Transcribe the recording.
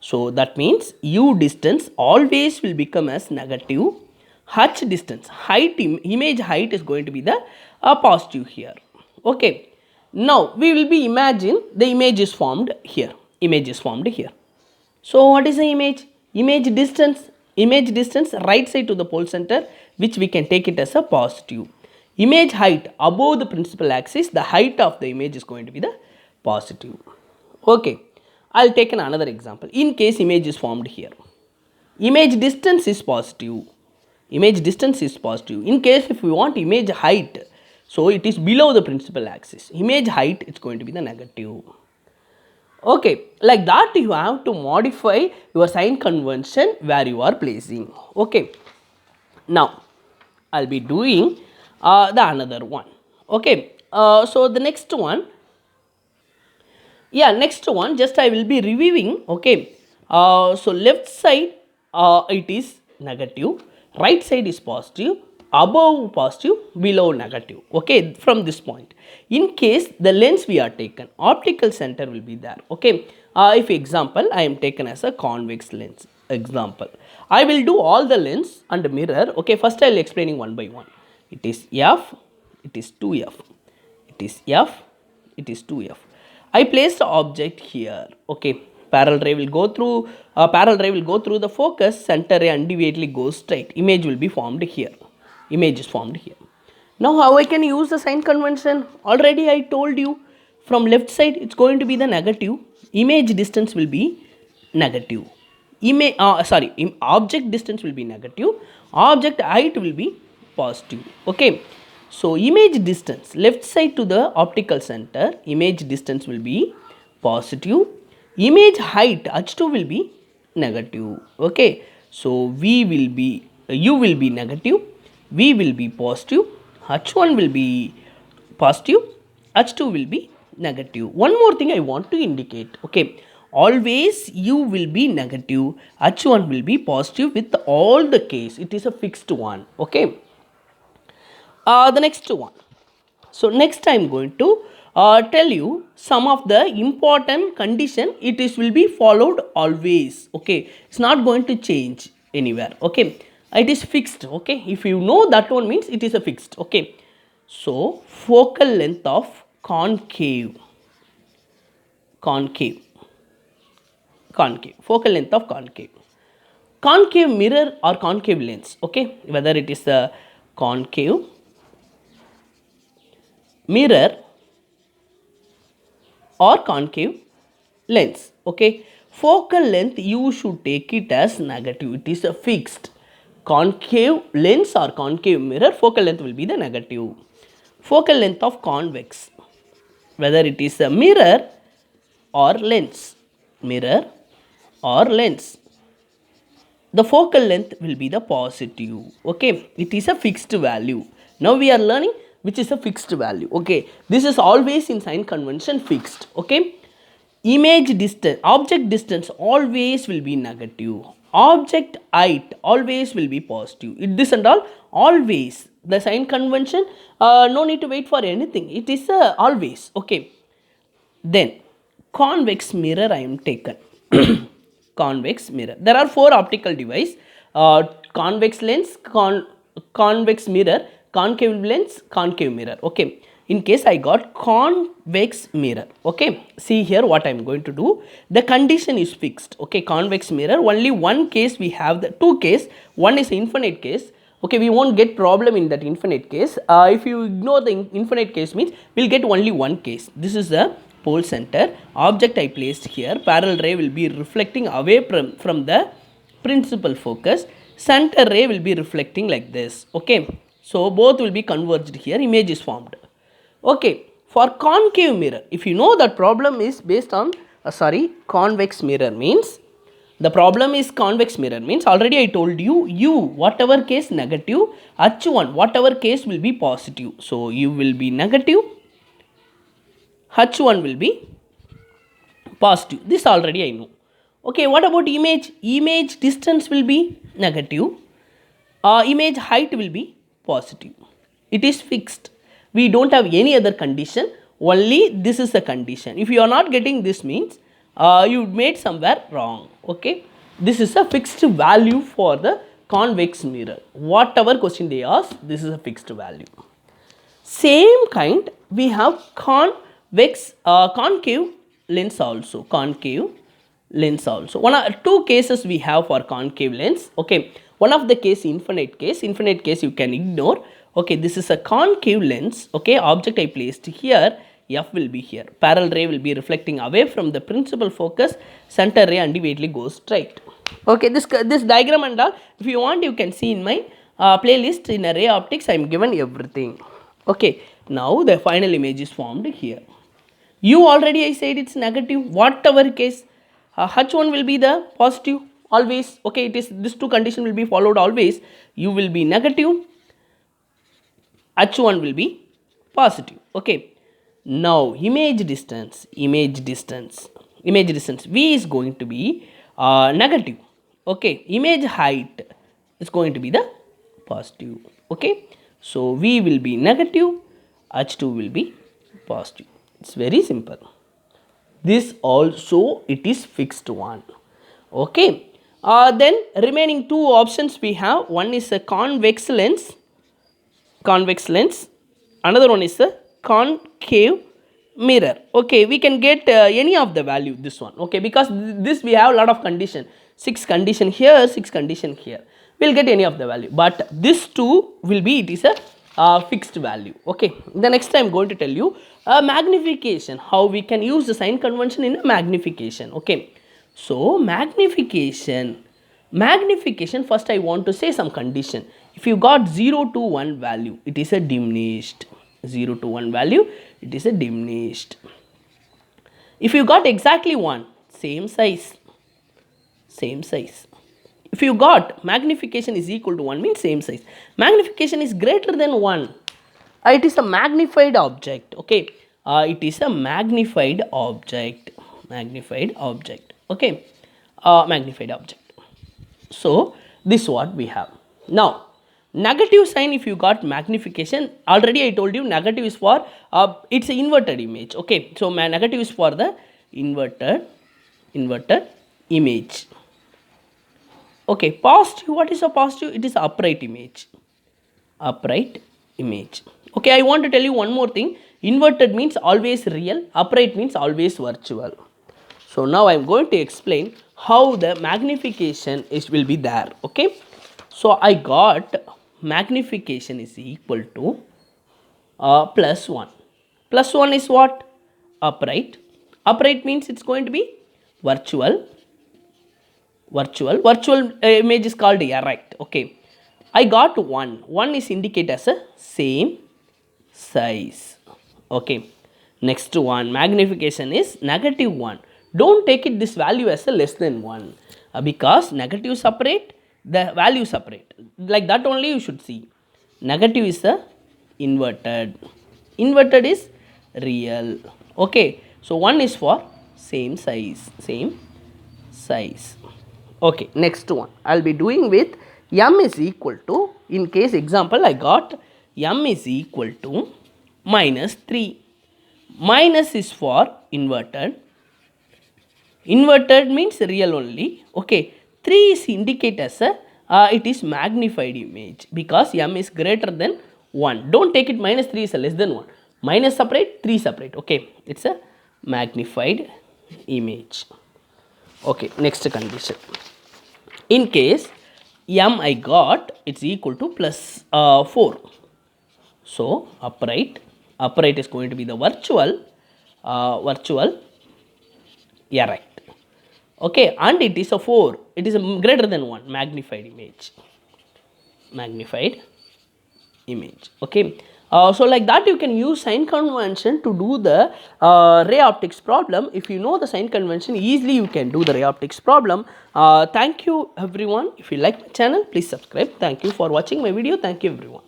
So that means u distance always will become as negative. H distance, image height is going to be the positive here. Okay. Now we will be imagine the image is formed here. Image is formed here. So what is the image? Image distance. Image distance right side to the pole center, which we can take it as a positive. Image height above the principal axis, the height of the image is going to be the positive. Okay. I'll take another example. In case image is formed here. Image distance is positive. Image distance is positive. In case if we want image height, so it is below the principal axis. Image height is going to be the negative. Okay, like that you have to modify your sign convention where you are placing. Okay, now I'll be doing the another one. Okay, so the next one, next one just I will be reviewing. Okay, so left side it is negative, right side is positive, above positive, below negative. Okay, from this point, in case the lens we are taken, optical center will be there. Okay, if example I am taken as a convex lens example, I will do all the lens and mirror. Okay, first I will explaining one by one. It is f, it is 2f, it is f, it is 2f. I place the object here. Okay, parallel ray will go through the focus, center ray undeviatedly goes straight. Image will be formed here. Image is formed here. Now how I can use the sign convention? Already I told you, from left side it's going to be the negative. Image distance will be negative. Object distance will be negative. Object height will be positive. Okay. So image distance left side to the optical center, image distance will be positive. Image height h2 will be negative. Okay. So u will be negative, v will be positive, h1 will be positive, h2 will be negative. One more thing I want to indicate. Okay. Always u will be negative, h1 will be positive with all the case. It is a fixed one. Okay. The next one. So next I am going to tell you some of the important condition. It is will be followed always. Okay, it's not going to change anywhere. Okay, it is fixed. Okay, if you know that one means it is a fixed. Okay, so focal length of concave, focal length of concave mirror or concave lens. Okay, whether it is a concave mirror or concave lens. Okay, focal length you should take it as negative. It is a fixed. Concave lens or concave mirror, focal length will be the negative. Focal length of convex, whether it is a mirror or lens, the focal length will be the positive. Okay, it is a fixed value. Now we are learning which is a fixed value. Okay, this is always in sign convention fixed. Okay, image distance, object distance always will be negative, object height always will be positive. This and all always, the sign convention, no need to wait for anything, it is always. Okay, then convex mirror I am taken. Convex mirror, there are 4 optical device, convex lens, convex mirror, concave lens, concave mirror. Okay, in case I got convex mirror. Okay, see here what I am going to do. The condition is fixed. Okay, convex mirror, only one case we have, the 2 case, one is infinite case. Okay, we won't get problem in that infinite case. If you ignore the infinite case means we'll get only one case. This is the pole center, object I placed here, parallel ray will be reflecting away from the principal focus, center ray will be reflecting like this. Okay, so both will be converged here, image is formed. Okay, for concave mirror, if you know that problem is based on convex mirror means, the problem is convex mirror means, already I told you, u whatever case negative, h1 whatever case will be positive. So u will be negative, h1 will be positive. This already I know. Okay, what about image? Image distance will be negative, image height will be positive. It is fixed. We don't have any other condition, only this is the condition. If you are not getting this means, you made somewhere wrong. Okay, this is a fixed value for the convex mirror. Whatever question they ask, this is a fixed value. Same kind we have concave lens also. Concave lens also. Two cases we have for concave lens. Okay, one of the case infinite case you can ignore. Okay, this is a concave lens. Okay, object I placed here, f will be here, parallel ray will be reflecting away from the principal focus, center ray undividedly goes straight. Okay, this diagram and all, if you want you can see in my playlist. In a ray optics I am given everything. Okay, now the final image is formed here. U already I said it's negative, whatever case, H1 will be the positive always. Okay, it is this two condition will be followed always. U will be negative, H1 will be positive. Okay, now image distance V is going to be negative. Okay, image height is going to be the positive. Okay, so V will be negative, H2 will be positive. It's very simple. This also it is fixed one. Okay, then remaining two options we have. One is a convex lens, another one is a concave mirror. Okay, we can get any of the value, this one. Okay, because this we have a lot of condition, 6 condition here, 6 condition here, we'll get any of the value, but this two will be, it is a fixed value. Okay, the next I am going to tell you magnification, how we can use the sign convention in a magnification. Okay, so magnification, first I want to say some condition. If you got 0 to 1 value, it is a diminished. 0 to 1 value, it is a diminished. If you got exactly 1, same size. If you got magnification is equal to 1, means same size. Magnification is greater than 1, it is a magnified object. Okay, it is a magnified object. Okay, magnified object. So this is what we have. Now negative sign, if you got magnification, already I told you negative is for it's an inverted image. Okay, so negative is for the inverted image. Okay, positive, what is a positive? It is upright image. Okay, I want to tell you one more thing. Inverted means always real, upright means always virtual. So now I am going to explain how the magnification will be there. Okay, so I got magnification is equal to plus 1. Plus 1 is what? Upright. Upright means it's going to be virtual. Virtual image is called erect. Okay, I got 1. 1 is indicated as a same size. Okay, next one, magnification is negative 1. Don't take it this value as a less than 1 because negative separate, the value separate. Like that only you should see. Negative is a inverted is real. Okay, so 1 is for same size. Okay, next one I'll be doing with m is equal to, in case example I got m is equal to minus 3. Minus is for inverted means real only. Okay, 3 is indicated as a it is magnified image because m is greater than 1. Don't take it minus 3 is a less than 1. Minus separate, 3 separate. Okay, it's a magnified image. Okay, next condition. In case m I got, it's equal to plus 4. So upright is going to be the virtual erect. Okay, and it is a 4. It is a greater than 1, magnified image. Okay, so like that you can use sign convention to do the ray optics problem. If you know the sign convention, easily you can do the ray optics problem. Thank you everyone. If you like my channel, please subscribe. Thank you for watching my video. Thank you everyone.